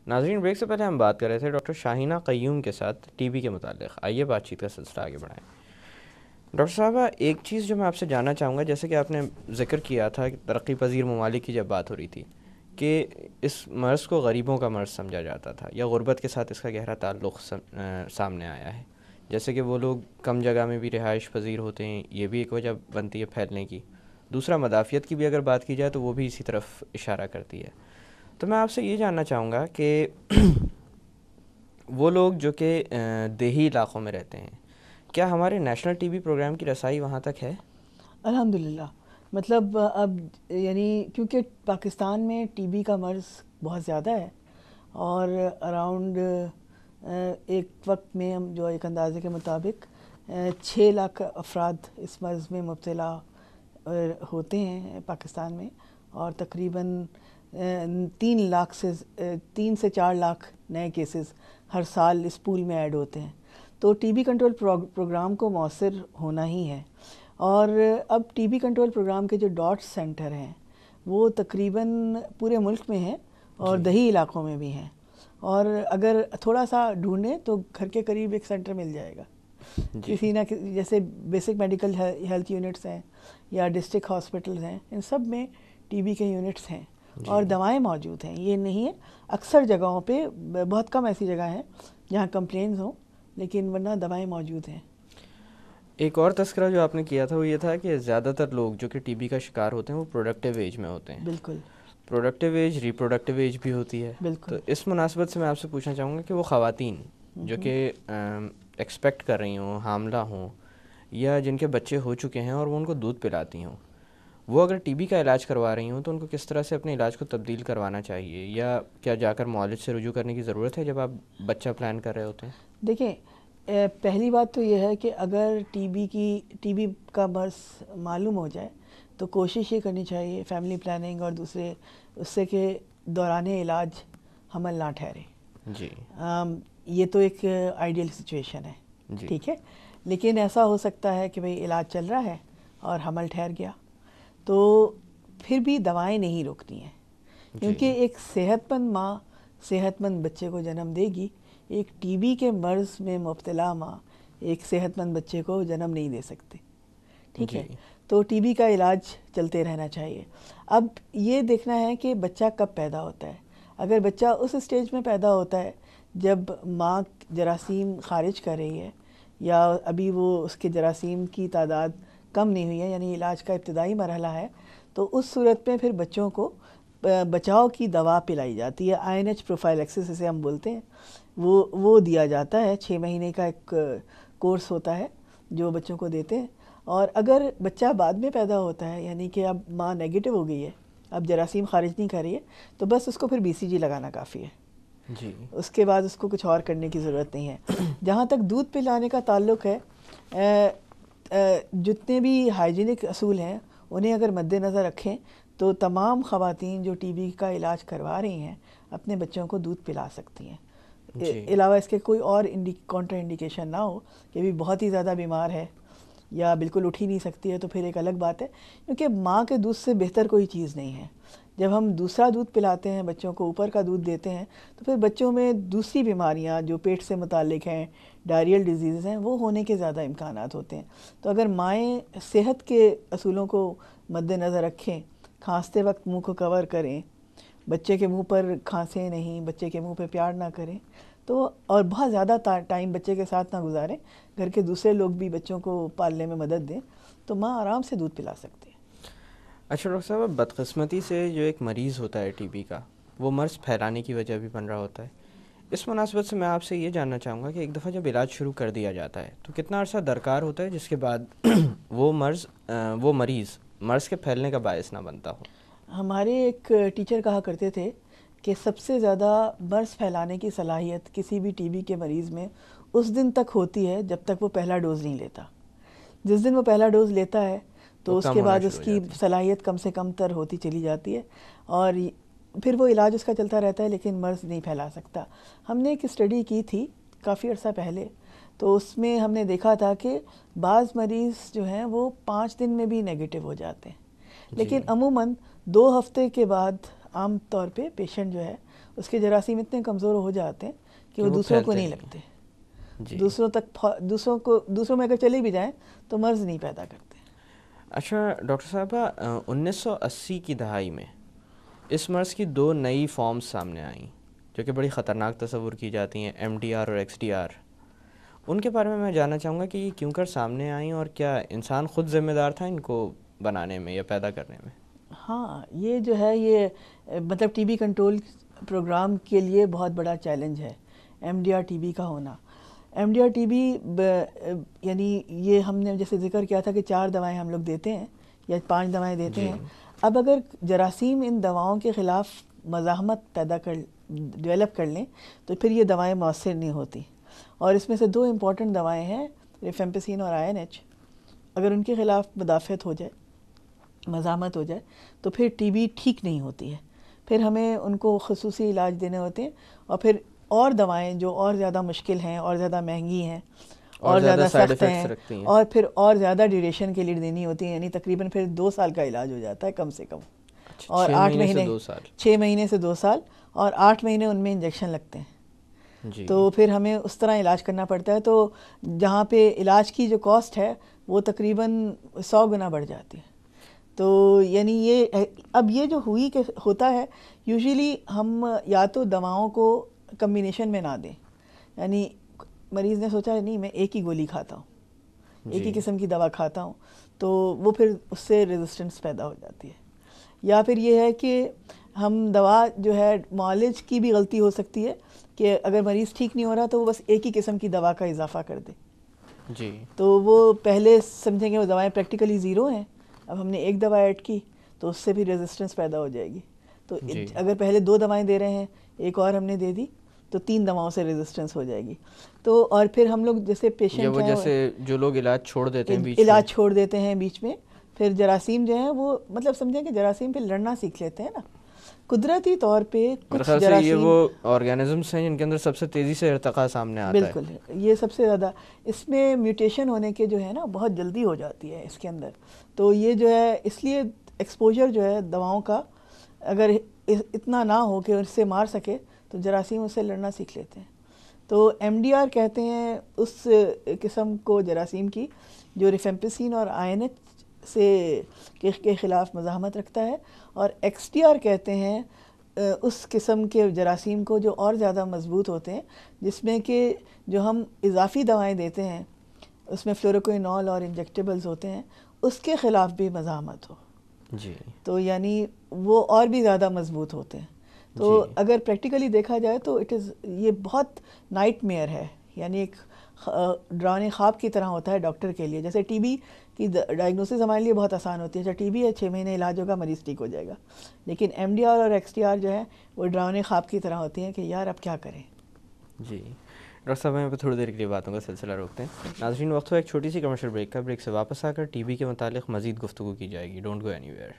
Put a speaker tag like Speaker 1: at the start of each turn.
Speaker 1: ناظرین، بریک سے پہلے ہم بات کر رہے تھے ڈاکٹر شاہینہ قیوم کے ساتھ ٹی بی کے متعلق. آئیے بات چیت کا سلسلہ آگے بڑھائیں. ڈاکٹر صاحبہ، ایک چیز جو میں آپ سے جاننا چاہوں گا، جیسے کہ آپ نے ذکر کیا تھا کہ ترقی پذیر ممالک کی جب بات ہو رہی تھی کہ اس مرض کو غریبوں کا مرض سمجھا جاتا تھا یا غربت کے ساتھ اس کا گہرا تعلق سامنے آیا ہے، جیسے کہ وہ لوگ کم جگہ میں بھی رہائش پذیر ہوتے ہیں، یہ بھی ایک وجہ بنتی ہے پھیلنے کی. دوسرا، مدافعت کی بھی اگر بات کی جائے تو وہ بھی اسی طرف اشارہ کرتی ہے. تو میں آپ سے یہ جاننا چاہوں گا کہ وہ لوگ جو کہ دیہی علاقوں میں رہتے ہیں، کیا ہمارے نیشنل ٹی بی پروگرام کی رسائی وہاں تک ہے؟
Speaker 2: الحمدللہ. مطلب اب یعنی کیونکہ پاکستان میں ٹی بی کا مرض بہت زیادہ ہے، اور اراؤنڈ ایک وقت میں ہم جو ایک اندازے کے مطابق 6 لاکھ افراد اس مرض میں مبتلا ہوتے ہیں پاکستان میں، اور تقریباً 3 سے 4 لاکھ نئے کیسز ہر سال اس پول میں ایڈ ہوتے ہیں. تو ٹی بی کنٹرول پروگرام کو مؤثر ہونا ہی ہے. اور اب ٹی بی کنٹرول پروگرام کے جو ڈاٹ سینٹر ہیں وہ تقریباً پورے ملک میں ہیں اور دیہی علاقوں میں بھی ہیں، اور اگر تھوڑا سا ڈھونڈیں تو گھر کے قریب ایک سینٹر مل جائے گا. کسی نہ جیسے بیسک میڈیکل ہیلتھ یونٹس ہیں یا ڈسٹرکٹ ہاسپٹلز ہیں، ان سب میں ٹی بی کے یونٹس ہیں اور دوائیں موجود ہیں. یہ نہیں ہے، اکثر جگہوں پہ، بہت کم ایسی جگہ ہیں جہاں کمپلینز ہوں، لیکن ورنہ دوائیں موجود ہیں.
Speaker 1: ایک اور تذکرہ جو آپ نے کیا تھا وہ یہ تھا کہ زیادہ تر لوگ جو کہ ٹی بی کا شکار ہوتے ہیں وہ پروڈکٹیو ایج میں ہوتے ہیں.
Speaker 2: بالکل.
Speaker 1: پروڈکٹیو ایج ریپروڈکٹیو ایج بھی ہوتی ہے.
Speaker 2: بالکل.
Speaker 1: تو اس مناسبت سے میں آپ سے پوچھنا چاہوں گا کہ وہ خواتین جو کہ ایکسپیکٹ کر رہی ہوں، حاملہ ہوں، یا جن کے بچے ہو چکے ہیں اور وہ ان کو دودھ پلاتی ہوں، وہ اگر ٹی بی کا علاج کروا رہی ہوں تو ان کو کس طرح سے اپنے علاج کو تبدیل کروانا چاہیے، یا کیا جا کر معالج سے رجوع کرنے کی ضرورت ہے جب آپ بچہ پلان کر رہے ہوتے ہیں؟
Speaker 2: دیکھیں، پہلی بات تو یہ ہے کہ اگر ٹی بی کا مرض معلوم ہو جائے تو کوشش یہ کرنی چاہیے فیملی پلاننگ اور دوسرے اس سے کہ دوران علاج حمل نہ ٹھہرے.
Speaker 1: جی.
Speaker 2: یہ تو ایک آئیڈیل سچویشن ہے. ٹھیک ہے، لیکن ایسا ہو سکتا ہے کہ بھئی علاج چل رہا ہے اور حمل ٹھہر گیا، تو پھر بھی دوائیں نہیں روکنی ہیں، کیونکہ ایک صحت مند ماں صحت مند بچے کو جنم دے گی. ایک ٹی بی کے مرض میں مبتلا ماں ایک صحت مند بچے کو جنم نہیں دے سکتے. ٹھیک ہے، تو ٹی بی کا علاج چلتے رہنا چاہیے. اب یہ دیکھنا ہے کہ بچہ کب پیدا ہوتا ہے. اگر بچہ اس اسٹیج میں پیدا ہوتا ہے جب ماں جراثیم خارج کر رہی ہے، یا ابھی وہ اس کے جراثیم کی تعداد کم نہیں ہوئی ہے، یعنی علاج کا ابتدائی مرحلہ ہے، تو اس صورت میں پھر بچوں کو بچاؤ کی دوا پلائی جاتی ہے. INH پروفائلیکسس اسے ہم بولتے ہیں، وہ دیا جاتا ہے. 6 مہینے کا ایک کورس ہوتا ہے جو بچوں کو دیتے ہیں. اور اگر بچہ بعد میں پیدا ہوتا ہے، یعنی کہ اب ماں نیگیٹو ہو گئی ہے، اب جراثیم خارج نہیں کر رہی ہے، تو بس اس کو پھر BCG لگانا کافی ہے.
Speaker 1: جی.
Speaker 2: اس کے بعد اس کو کچھ اور کرنے کی ضرورت نہیں ہے. جہاں تک دودھ پلانے کا تعلق ہے، جتنے بھی ہائیجینک اصول ہیں انہیں اگر مد نظر رکھیں تو تمام خواتین جو ٹی بی کا علاج کروا رہی ہیں اپنے بچوں کو دودھ پلا سکتی ہیں. علاوہ اس کے کوئی اور کانٹرا انڈیکیشن نہ ہو کہ بھی بہت ہی زیادہ بیمار ہے یا بالکل اٹھ ہی نہیں سکتی ہے، تو پھر ایک الگ بات ہے. کیونکہ ماں کے دودھ سے بہتر کوئی چیز نہیں ہے. جب ہم دوسرا دودھ پلاتے ہیں بچوں کو، اوپر کا دودھ دیتے ہیں، تو پھر بچوں میں دوسری بیماریاں جو پیٹ سے متعلق ہیں، ڈائریل ڈیزیز ہیں، وہ ہونے کے زیادہ امکانات ہوتے ہیں. تو اگر مائیں صحت کے اصولوں کو مد نظر رکھیں، کھانستے وقت منہ کو کور کریں، بچے کے منہ پر کھانسیں نہیں، بچے کے منہ پہ پیار نہ کریں، تو اور بہت زیادہ ٹائم بچے کے ساتھ نہ گزاریں، گھر کے دوسرے لوگ بھی بچوں کو پالنے میں مدد دیں، تو ماں آرام سے دودھ پلا سکتی ہے.
Speaker 1: اچھا ڈاکٹر صاحب، بدقسمتی سے جو ایک مریض ہوتا ہے ٹی بی کا، وہ مرض پھیلانے کی وجہ بھی بن رہا ہوتا ہے. اس مناسبت سے میں آپ سے یہ جاننا چاہوں گا کہ ایک دفعہ جب علاج شروع کر دیا جاتا ہے تو کتنا عرصہ درکار ہوتا ہے جس کے بعد وہ مریض مرض کے پھیلنے کا باعث نہ بنتا ہو؟
Speaker 2: ہمارے ایک ٹیچر کہا کرتے تھے کہ سب سے زیادہ مرض پھیلانے کی صلاحیت کسی بھی ٹی بی کے مریض میں اس دن تک ہوتی ہے جب تک وہ پہلا ڈوز نہیں لیتا. جس دن وہ پہلا ڈوز لیتا ہے تو اس کے بعد اس کی صلاحیت کم سے کم تر ہوتی چلی جاتی ہے، اور پھر وہ علاج اس کا چلتا رہتا ہے، لیکن مرض نہیں پھیلا سکتا. ہم نے ایک اسٹڈی کی تھی کافی عرصہ پہلے، تو اس میں ہم نے دیکھا تھا کہ بعض مریض جو ہیں وہ 5 دن میں بھی نیگیٹو ہو جاتے ہیں، لیکن عموماً 2 ہفتے کے بعد عام طور پہ پیشنٹ جو ہے اس کے جراثیم اتنے کمزور ہو جاتے ہیں کہ وہ دوسروں کو نہیں لگتے، دوسروں میں اگر چلے بھی جائیں تو مرض نہیں پیدا کرتے۔
Speaker 1: اچھا ڈاکٹر صاحبہ، 1980 کی دہائی میں اس مرض کی 2 نئی فارمز سامنے آئیں جو کہ بڑی خطرناک تصور کی جاتی ہیں، MDR اور XDR۔ ان کے بارے میں جاننا چاہوں گا کہ یہ کیوں کر سامنے آئیں اور کیا انسان خود ذمہ دار تھا ان کو بنانے میں یا پیدا کرنے میں؟
Speaker 2: ہاں، یہ جو ہے یہ مطلب ٹی بی کنٹرول پروگرام کے لیے بہت بڑا چیلنج ہے MDR TB کا ہونا۔ MDR TB یعنی یہ ہم نے جیسے ذکر کیا تھا کہ 4 دوائیں ہم لوگ دیتے ہیں یا 5 دوائیں دیتے ہیں۔ اب اگر جراثیم ان دواؤں کے خلاف مزاحمت ڈیولپ کر لیں تو پھر یہ دوائیں مؤثر نہیں ہوتی، اور اس میں سے 2 امپورٹنٹ دوائیں ہیں ریفیمپسین اور INH۔ اگر ان کے خلاف مدافعت ہو جائے، مزاحمت ہو جائے تو پھر TB ٹھیک نہیں ہوتی ہے، پھر ہمیں ان کو خصوصی علاج دینے ہوتے ہیں، اور پھر اور دوائیں جو اور زیادہ مشکل ہیں اور زیادہ مہنگی ہیں اور زیادہ سخت ہیں اور پھر اور زیادہ ڈیوریشن کے لیے دینی ہوتی ہیں، یعنی تقریباً پھر 2 سال کا علاج ہو جاتا ہے کم سے کم، اور 8 مہینے 6 مہینے سے 2 سال اور 8 مہینے ان میں انجیکشن لگتے ہیں۔ تو پھر ہمیں اس طرح علاج کرنا پڑتا ہے، تو جہاں پہ علاج کی جو کاسٹ ہے وہ تقریباً 100 گنا بڑھ جاتی ہے۔ تو یعنی یہ اب یہ جو ہوتا ہے یوزیلی ہم یا تو دواؤں کو کمبینیشن میں نہ دیں، یعنی مریض نے سوچا نہیں میں ایک ہی گولی کھاتا ہوں، ایک ہی قسم کی دوا کھاتا ہوں، تو وہ پھر اس سے ریزسٹنس پیدا ہو جاتی ہے۔ یا پھر یہ ہے کہ ہم دوا جو ہے معالج کی بھی غلطی ہو سکتی ہے کہ اگر مریض ٹھیک نہیں ہو رہا تو وہ بس ایک ہی قسم کی دوا کا اضافہ کر دے، تو وہ پہلے سمجھیں کہ وہ دوائیں پریکٹیکلی 0 ہیں، اب ہم نے ایک دوا ایڈ کی تو اس سے بھی ریزسٹنس پیدا ہو جائے گی۔ تو اگر پہلے 2 دوائیں دے رہے ہیں، ایک اور ہم نے دے دی تو 3 دواؤں سے ریزسٹنس ہو جائے گی۔ تو اور پھر ہم لوگ جیسے پیشنٹ ہیں،
Speaker 1: جیسے جو لوگ علاج چھوڑ دیتے ہیں بیچ میں، پھر جراثیم جو ہیں وہ مطلب سمجھیں کہ جراثیم پہ لڑنا سیکھ لیتے ہیں نا قدرتی طور پہ۔ کچھ جراثیم یہ وہ آرگینزمس ہیں جن کے اندر سب سے تیزی سے ارتقاء سامنے آتا ہے۔
Speaker 2: بالکل، یہ سب سے زیادہ اس میں میوٹیشن ہونے کے جو ہے نا بہت جلدی ہو جاتی ہے اس کے اندر، تو یہ جو ہے اس لیے ایکسپوجر جو ہے دواؤں کا اگر اتنا نہ ہو کہ اس سے مار سکے تو جراثیم اس سے لڑنا سیکھ لیتے ہیں۔ تو MDR کہتے ہیں اس قسم کو جراثیم کی جو ریفیمپسین اور INH سے کے خلاف مزاحمت رکھتا ہے، اور XDR کہتے ہیں اس قسم کے جراثیم کو جو اور زیادہ مضبوط ہوتے ہیں، جس میں کہ جو ہم اضافی دوائیں دیتے ہیں اس میں فلوروکوئنول اور انجیکٹیبلز ہوتے ہیں، اس کے خلاف بھی مزاحمت ہو، تو یعنی وہ اور بھی زیادہ مضبوط ہوتے ہیں۔ تو اگر پریکٹیکلی دیکھا جائے تو یہ بہت نائٹ میئر ہے، یعنی ایک ڈرانے خواب کی طرح ہوتا ہے ڈاکٹر کے لیے۔ جیسے TB کی ڈائگنوسس ہمارے لیے بہت آسان ہوتی ہے، اچھا TB ہے 6 مہینے علاج ہوگا مریض ٹھیک ہو جائے گا، لیکن MDR اور XDR جو ہے وہ ڈرانے خواب کی طرح ہوتی ہیں کہ یار اب کیا کریں۔
Speaker 1: ڈاکٹر صاحب ہمیں تھوڑی دیر کے لیے باتوں کا سلسلہ روکتے ہیں۔ ناظرین وقت ہو ایک چھوٹی سی کمرشل بریک کا، بریک سے واپس آ کر TB کے متعلق مزید گفتگو کی جائے گی، ڈونٹ گو اینی ویئر۔